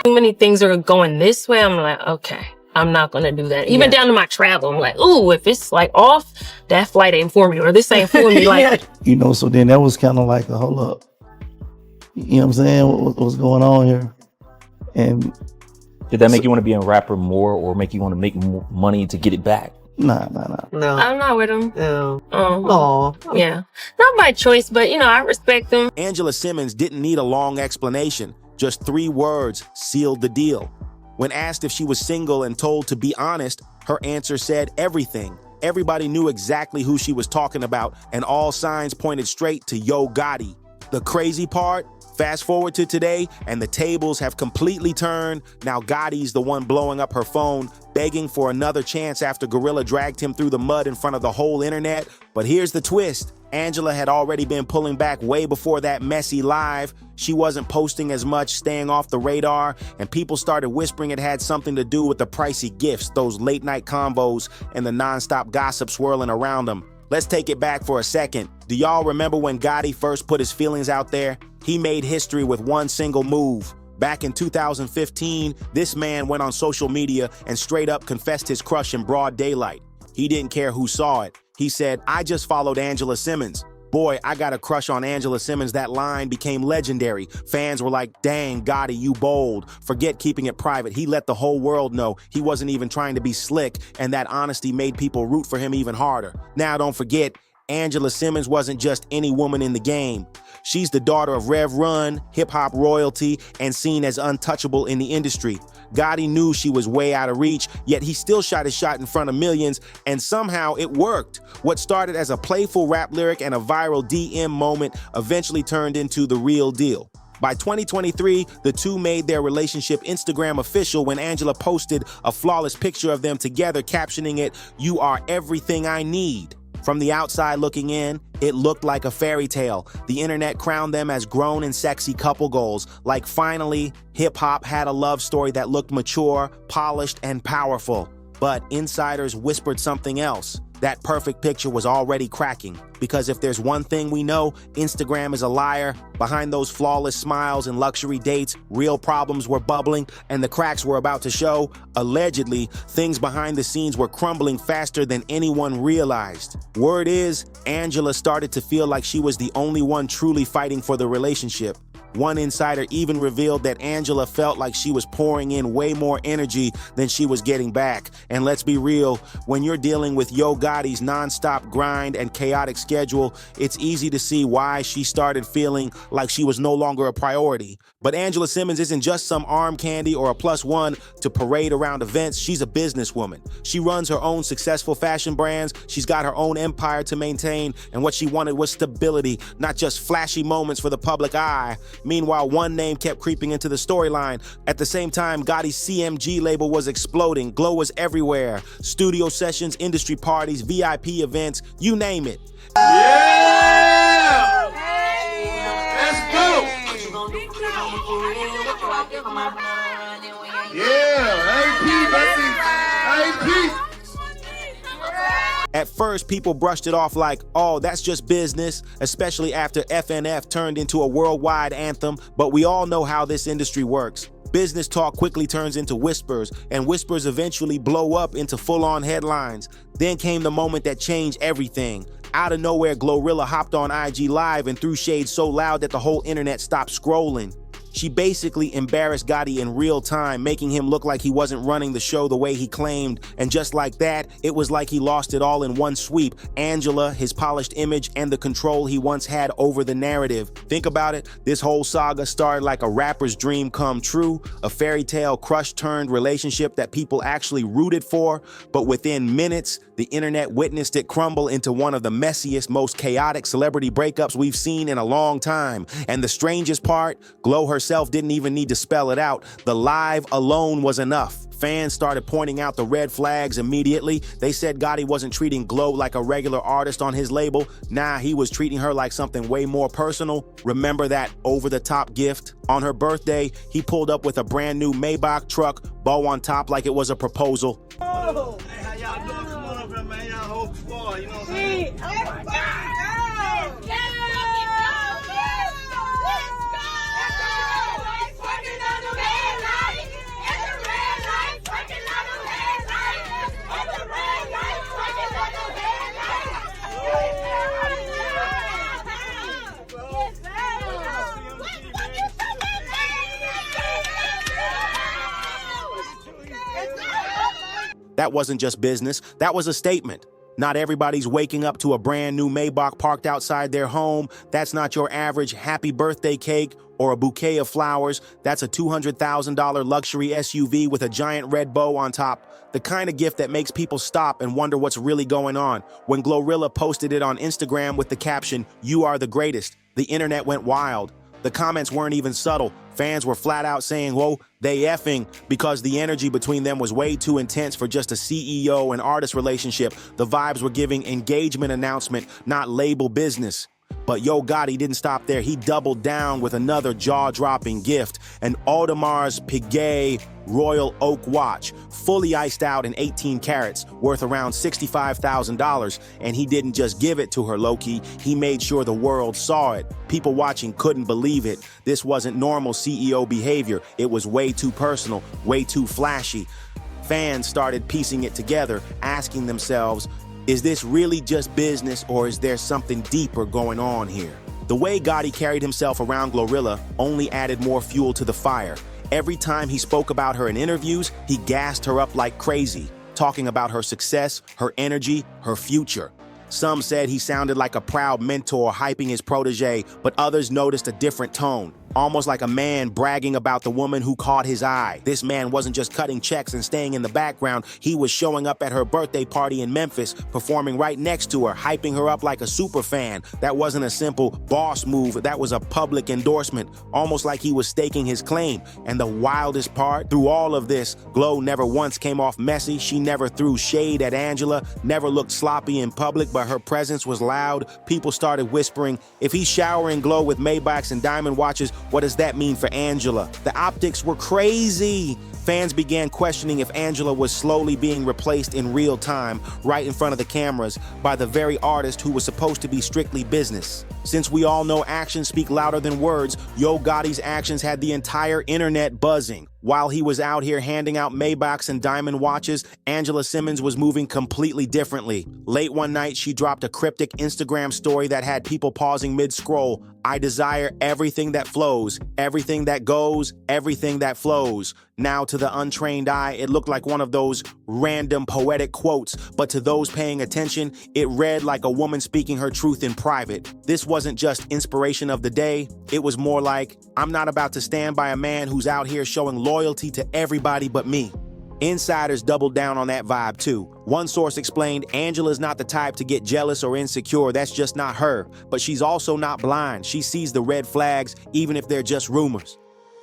Too many things are going this way. I'm like, okay, I'm not going to do that. Even down to my travel, I'm like, ooh, if it's like off, that flight ain't for me, or this ain't for me. Like, you know, so then that was kind of like a hold up. You know what I'm saying? What's going on here? And did that make you want to be a rapper more, or make you want to make more money to get it back? Nah. No. I'm not with him. No. Yeah. Not by choice, but, you know, I respect him. Angela Simmons didn't need a long explanation. Just 3 words sealed the deal. When asked if she was single and told to be honest, her answer said everything. Everybody knew exactly who she was talking about, and all signs pointed straight to Yo Gotti. The crazy part? Fast forward to today, and the tables have completely turned. Now Gotti's the one blowing up her phone, begging for another chance after GloRilla dragged him through the mud in front of the whole internet. But here's the twist. Angela had already been pulling back way before that messy live. She wasn't posting as much, staying off the radar, and people started whispering it had something to do with the pricey gifts, those late night convos, and the nonstop gossip swirling around them. Let's take it back for a second. Do y'all remember when Gotti first put his feelings out there? He made history with one single move. Back in 2015, this man went on social media and straight up confessed his crush in broad daylight. He didn't care who saw it. He said, "I just followed Angela Simmons. Boy, I got a crush on Angela Simmons." That line became legendary. Fans were like, "Dang, Gotti, you bold." Forget keeping it private. He let the whole world know he wasn't even trying to be slick, and that honesty made people root for him even harder. Now, don't forget, Angela Simmons wasn't just any woman in the game. She's the daughter of Rev Run, hip-hop royalty, and seen as untouchable in the industry. Gotti knew she was way out of reach, yet he still shot his shot in front of millions, and somehow it worked. What started as a playful rap lyric and a viral DM moment eventually turned into the real deal. By 2023, the two made their relationship Instagram official when Angela posted a flawless picture of them together, captioning it, "You are everything I need." From the outside looking in, it looked like a fairy tale. The internet crowned them as grown and sexy couple goals. Like finally, hip-hop had a love story that looked mature, polished, and powerful. But insiders whispered something else. That perfect picture was already cracking. Because if there's one thing we know, Instagram is a liar. Behind those flawless smiles and luxury dates, real problems were bubbling and the cracks were about to show. Allegedly, things behind the scenes were crumbling faster than anyone realized. Word is, Angela started to feel like she was the only one truly fighting for the relationship. One insider even revealed that Angela felt like she was pouring in way more energy than she was getting back. And let's be real, when you're dealing with Yo Gotti's nonstop grind and chaotic schedule, it's easy to see why she started feeling like she was no longer a priority. But Angela Simmons isn't just some arm candy or a +1 to parade around events. She's a businesswoman. She runs her own successful fashion brands. She's got her own empire to maintain. And what she wanted was stability, not just flashy moments for the public eye. Meanwhile, one name kept creeping into the storyline. At the same time, Gotti's CMG label was exploding. Glow was everywhere. Studio sessions, industry parties, VIP events, you name it. Yeah! Let's go! Yeah, AP. At first, people brushed it off like, oh, that's just business, especially after FNF turned into a worldwide anthem, but we all know how this industry works. Business talk quickly turns into whispers, and whispers eventually blow up into full-on headlines. Then came the moment that changed everything. Out of nowhere, GloRilla hopped on IG Live and threw shade so loud that the whole internet stopped scrolling. She basically embarrassed Gotti in real time, making him look like he wasn't running the show the way he claimed. And just like that, it was like he lost it all in one sweep. Angela, his polished image, and the control he once had over the narrative. Think about it, this whole saga started like a rapper's dream come true, a fairy tale crush-turned relationship that people actually rooted for. But within minutes, the internet witnessed it crumble into one of the messiest, most chaotic celebrity breakups we've seen in a long time. And the strangest part, Glo herself didn't even need to spell it out. The live alone was enough. Fans started pointing out the red flags immediately. They said Gotti wasn't treating Glo like a regular artist on his label. Nah, he was treating her like something way more personal. Remember that over-the-top gift? On her birthday, he pulled up with a brand new Maybach truck, bow on top like it was a proposal. Oh. Hey, how y'all doing? Come on over here, man. Y'all whole squad, you know what I'm saying? That wasn't just business, that was a statement. Not everybody's waking up to a brand new Maybach parked outside their home. That's not your average happy birthday cake or a bouquet of flowers. That's a $200,000 luxury SUV with a giant red bow on top. The kind of gift that makes people stop and wonder what's really going on. When GloRilla posted it on Instagram with the caption, "You are the greatest," the internet went wild. The comments weren't even subtle. Fans were flat out saying, whoa, they effing, because the energy between them was way too intense for just a CEO and artist relationship. The vibes were giving engagement announcement, not label business. But Yo Gotti didn't stop there. He doubled down with another jaw-dropping gift, an Audemars Piguet Royal Oak watch, fully iced out in 18 carats, worth around $65,000. And he didn't just give it to her low-key, he made sure the world saw it. People watching couldn't believe it. This wasn't normal CEO behavior. It was way too personal, way too flashy. Fans started piecing it together, asking themselves, is this really just business, or is there something deeper going on here? The way Gotti carried himself around GloRilla only added more fuel to the fire. Every time he spoke about her in interviews, he gassed her up like crazy, talking about her success, her energy, her future. Some said he sounded like a proud mentor hyping his protege, but others noticed a different tone, almost like a man bragging about the woman who caught his eye. This man wasn't just cutting checks and staying in the background. He was showing up at her birthday party in Memphis, performing right next to her, hyping her up like a super fan. That wasn't a simple boss move. That was a public endorsement, almost like he was staking his claim. And the wildest part, through all of this, Glo never once came off messy. She never threw shade at Angela, never looked sloppy in public, but her presence was loud. People started whispering, if he's showering Glo with Maybachs and diamond watches, what does that mean for Angela? The optics were crazy. Fans began questioning if Angela was slowly being replaced in real time, right in front of the cameras, by the very artist who was supposed to be strictly business. Since we all know actions speak louder than words, Yo Gotti's actions had the entire internet buzzing. While he was out here handing out Maybachs and diamond watches, Angela Simmons was moving completely differently. Late one night, she dropped a cryptic Instagram story that had people pausing mid-scroll. I desire everything that flows, everything that goes, everything that flows. Now, to the untrained eye, it looked like one of those random poetic quotes, but to those paying attention, it read like a woman speaking her truth in private. This wasn't just inspiration of the day, it was more like, I'm not about to stand by a man who's out here showing loyalty to everybody but me. Insiders doubled down on that vibe too. One source explained Angela's not the type to get jealous or insecure, that's just not her. But she's also not blind. She sees the red flags, even if they're just rumors.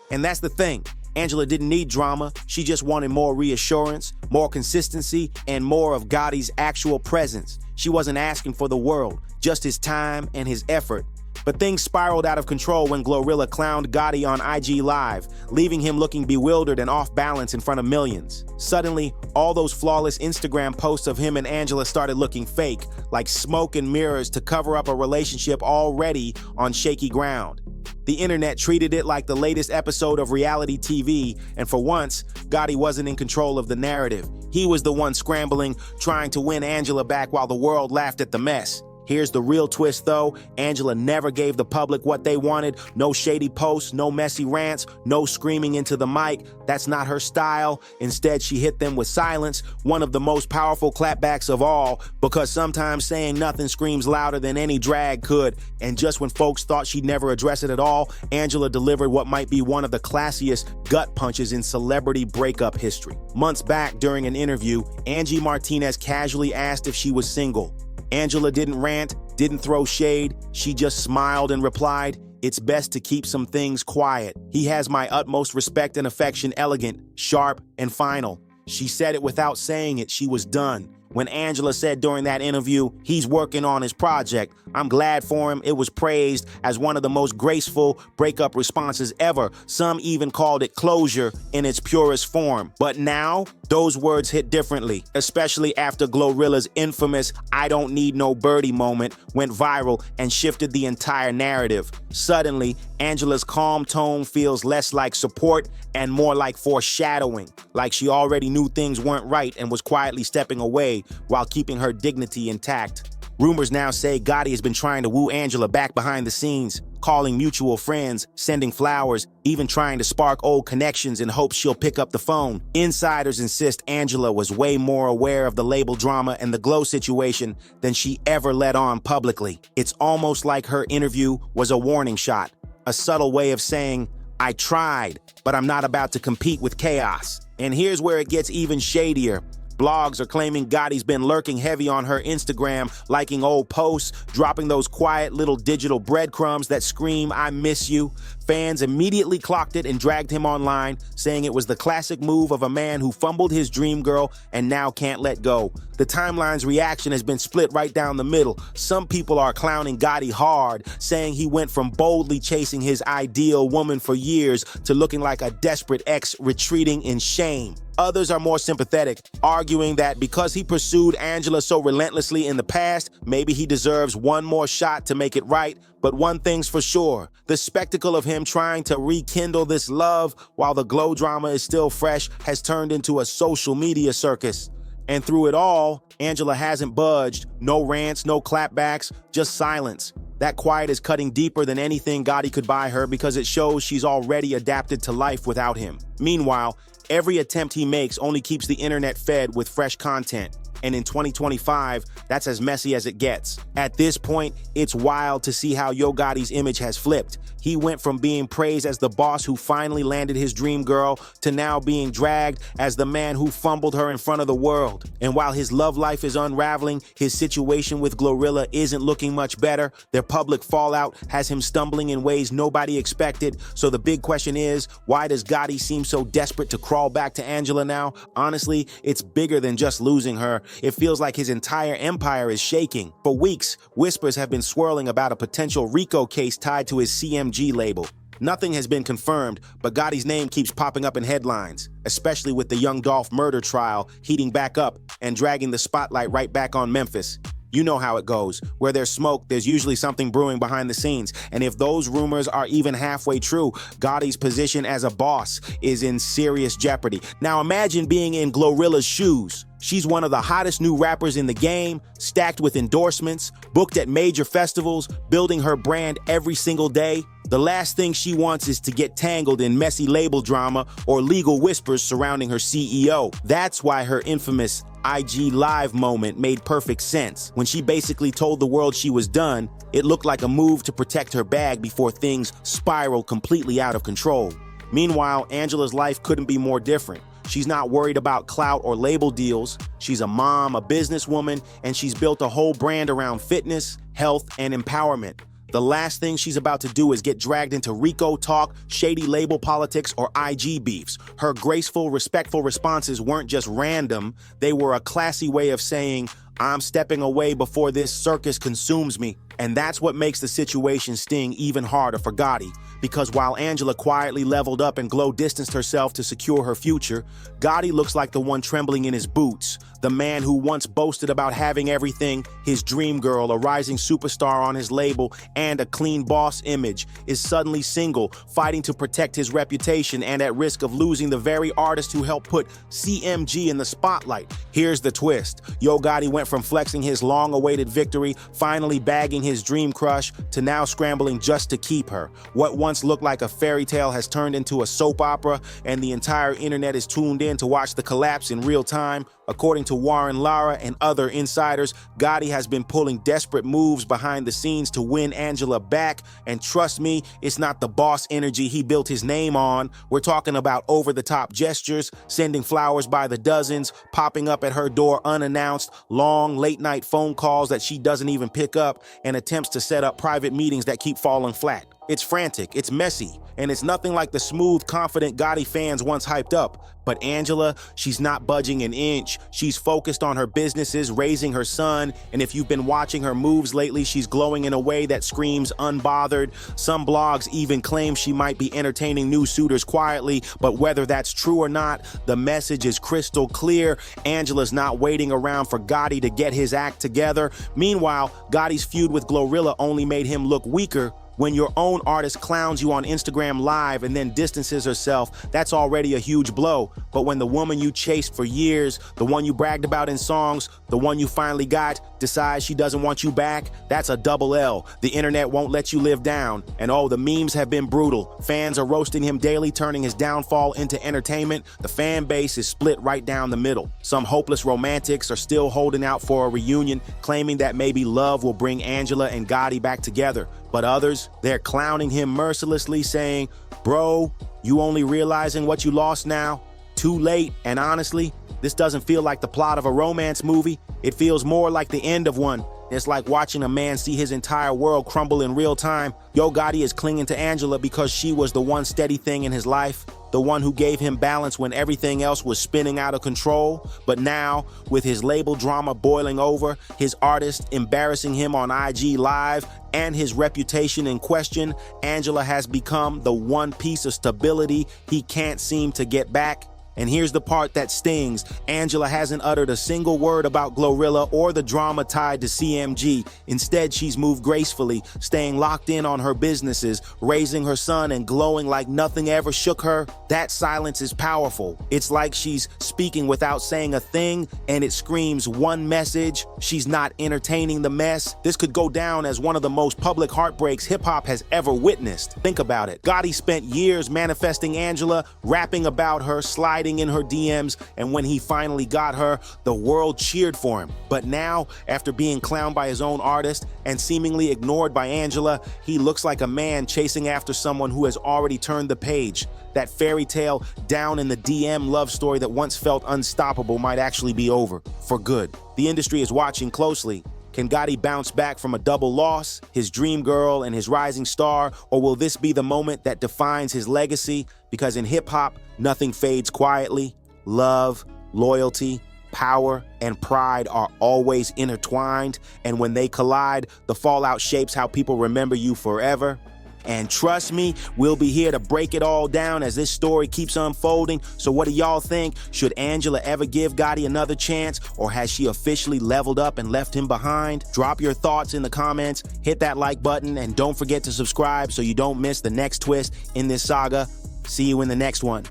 And that's the thing. Angela didn't need drama. She just wanted more reassurance, more consistency, and more of Gotti's actual presence. She wasn't asking for the world, just his time and his effort. But things spiraled out of control when GloRilla clowned Gotti on IG Live, leaving him looking bewildered and off balance in front of millions. Suddenly, all those flawless Instagram posts of him and Angela started looking fake, like smoke and mirrors to cover up a relationship already on shaky ground. The internet treated it like the latest episode of reality TV, and for once, Gotti wasn't in control of the narrative. He was the one scrambling, trying to win Angela back while the world laughed at the mess. Here's the real twist though, Angela never gave the public what they wanted. No shady posts, no messy rants, no screaming into the mic. That's not her style. Instead, she hit them with silence, one of the most powerful clapbacks of all, because sometimes saying nothing screams louder than any drag could. And just when folks thought she'd never address it at all, Angela delivered what might be one of the classiest gut punches in celebrity breakup history. Months back during an interview, Angie Martinez casually asked if she was single. Angela didn't rant, didn't throw shade. She just smiled and replied, "It's best to keep some things quiet. He has my utmost respect and affection, elegant, sharp, and final." She said it without saying it. She was done. When Angela said during that interview, he's working on his project, I'm glad for him. It was praised as one of the most graceful breakup responses ever. Some even called it closure in its purest form. But now, those words hit differently, especially after GloRilla's infamous I don't need no birdie moment went viral and shifted the entire narrative. Suddenly, Angela's calm tone feels less like support and more like foreshadowing, like she already knew things weren't right and was quietly stepping away while keeping her dignity intact. Rumors now say Gotti has been trying to woo Angela back behind the scenes. calling mutual friends, sending flowers, even trying to spark old connections in hopes she'll pick up the phone. Insiders insist Angela was way more aware of the label drama and the Glow situation than she ever let on publicly. It's almost like her interview was a warning shot, a subtle way of saying, I tried, but I'm not about to compete with chaos. And here's where it gets even shadier. Blogs are claiming Gotti's been lurking heavy on her Instagram, liking old posts, dropping those quiet little digital breadcrumbs that scream, I miss you. Fans immediately clocked it and dragged him online, saying it was the classic move of a man who fumbled his dream girl and now can't let go. The timeline's reaction has been split right down the middle. Some people are clowning Gotti hard, saying he went from boldly chasing his ideal woman for years to looking like a desperate ex retreating in shame. Others are more sympathetic, arguing that because he pursued Angela so relentlessly in the past, maybe he deserves one more shot to make it right. But one thing's for sure, the spectacle of him trying to rekindle this love while the Glow drama is still fresh has turned into a social media circus. And through it all, Angela hasn't budged. No rants, no clapbacks, just silence. That quiet is cutting deeper than anything Gotti could buy her because it shows she's already adapted to life without him. Meanwhile, every attempt he makes only keeps the internet fed with fresh content. And in 2025, that's as messy as it gets. At this point, it's wild to see how Yo Gotti's image has flipped. He went from being praised as the boss who finally landed his dream girl to now being dragged as the man who fumbled her in front of the world. And while his love life is unraveling, his situation with GloRilla isn't looking much better. Their public fallout has him stumbling in ways nobody expected. So the big question is, why does Gotti seem so desperate to crawl back to Angela now? Honestly, it's bigger than just losing her. It feels like his entire empire is shaking. For weeks, whispers have been swirling about a potential RICO case tied to his CMG label. Nothing has been confirmed, but Gotti's name keeps popping up in headlines, especially with the Young Dolph murder trial heating back up and dragging the spotlight right back on Memphis. You know how it goes. Where there's smoke, there's usually something brewing behind the scenes. And if those rumors are even halfway true, Gotti's position as a boss is in serious jeopardy. Now imagine being in GloRilla's shoes. She's one of the hottest new rappers in the game, stacked with endorsements, booked at major festivals, building her brand every single day. The last thing she wants is to get tangled in messy label drama or legal whispers surrounding her CEO. That's why her infamous IG Live moment made perfect sense. When she basically told the world she was done, it looked like a move to protect her bag before things spiraled completely out of control. Meanwhile, Angela's life couldn't be more different. She's not worried about clout or label deals. She's a mom, a businesswoman, and she's built a whole brand around fitness, health, and empowerment. The last thing she's about to do is get dragged into RICO talk, shady label politics, or IG beefs. Her graceful, respectful responses weren't just random. They were a classy way of saying, I'm stepping away before this circus consumes me. And that's what makes the situation sting even harder for Gotti. Because while Angela quietly leveled up and Glow distanced herself to secure her future, Gotti looks like the one trembling in his boots. The man who once boasted about having everything, his dream girl, a rising superstar on his label, and a clean boss image, is suddenly single, fighting to protect his reputation and at risk of losing the very artist who helped put CMG in the spotlight. Here's the twist. Yo Gotti went from flexing his long-awaited victory, finally bagging his dream crush, to now scrambling just to keep her. What once looked like a fairy tale has turned into a soap opera, and the entire internet is tuned in to watch the collapse in real time. According to Warren Lara and other insiders, Gotti has been pulling desperate moves behind the scenes to win Angela back, and trust me, it's not the boss energy he built his name on. We're talking about over-the-top gestures, sending flowers by the dozens, popping up at her door unannounced, long late-night phone calls that she doesn't even pick up, and attempts to set up private meetings that keep falling flat. It's frantic, it's messy, and it's nothing like the smooth, confident Gotti fans once hyped up. But Angela, she's not budging an inch. She's focused on her businesses, raising her son, and if you've been watching her moves lately, she's glowing in a way that screams unbothered. Some blogs even claim she might be entertaining new suitors quietly, but whether that's true or not, the message is crystal clear. Angela's not waiting around for Gotti to get his act together. Meanwhile, Gotti's feud with GloRilla only made him look weaker. When your own artist clowns you on Instagram Live and then distances herself, that's already a huge blow. But when the woman you chased for years, the one you bragged about in songs, the one you finally got, decides she doesn't want you back, that's a double L. The internet won't let you live down. And oh, the memes have been brutal. Fans are roasting him daily, turning his downfall into entertainment. The fan base is split right down the middle. Some hopeless romantics are still holding out for a reunion, claiming that maybe love will bring Angela and Gotti back together. But others, they're clowning him mercilessly, saying, "Bro, you only realizing what you lost now? Too late." And honestly, this doesn't feel like the plot of a romance movie. It feels more like the end of one. It's like watching a man see his entire world crumble in real time. Yo Gotti is clinging to Angela because she was the one steady thing in his life, the one who gave him balance when everything else was spinning out of control. But now, with his label drama boiling over, his artist embarrassing him on IG Live, and his reputation in question, Angela has become the one piece of stability he can't seem to get back. And here's the part that stings. Angela hasn't uttered a single word about GloRilla or the drama tied to CMG. Instead, she's moved gracefully, staying locked in on her businesses, raising her son and glowing like nothing ever shook her. That silence is powerful. It's like she's speaking without saying a thing, and it screams one message: she's not entertaining the mess. This could go down as one of the most public heartbreaks hip-hop has ever witnessed. Think about it. Gotti spent years manifesting Angela, rapping about her, sliding in her DMs, and when he finally got her, the world cheered for him. But now, after being clowned by his own artist and seemingly ignored by Angela, he looks like a man chasing after someone who has already turned the page. That fairy tale down in the DM love story that once felt unstoppable might actually be over for good. The industry is watching closely. Can Gotti bounce back from a double loss, his dream girl and his rising star, or will this be the moment that defines his legacy? Because in hip-hop, nothing fades quietly. Love, loyalty, power, and pride are always intertwined, and when they collide, the fallout shapes how people remember you forever. And trust me, we'll be here to break it all down as this story keeps unfolding. So what do y'all think? Should Angela ever give Gotti another chance, or has she officially leveled up and left him behind? Drop your thoughts in the comments, hit that like button, and don't forget to subscribe so you don't miss the next twist in this saga. See you in the next one.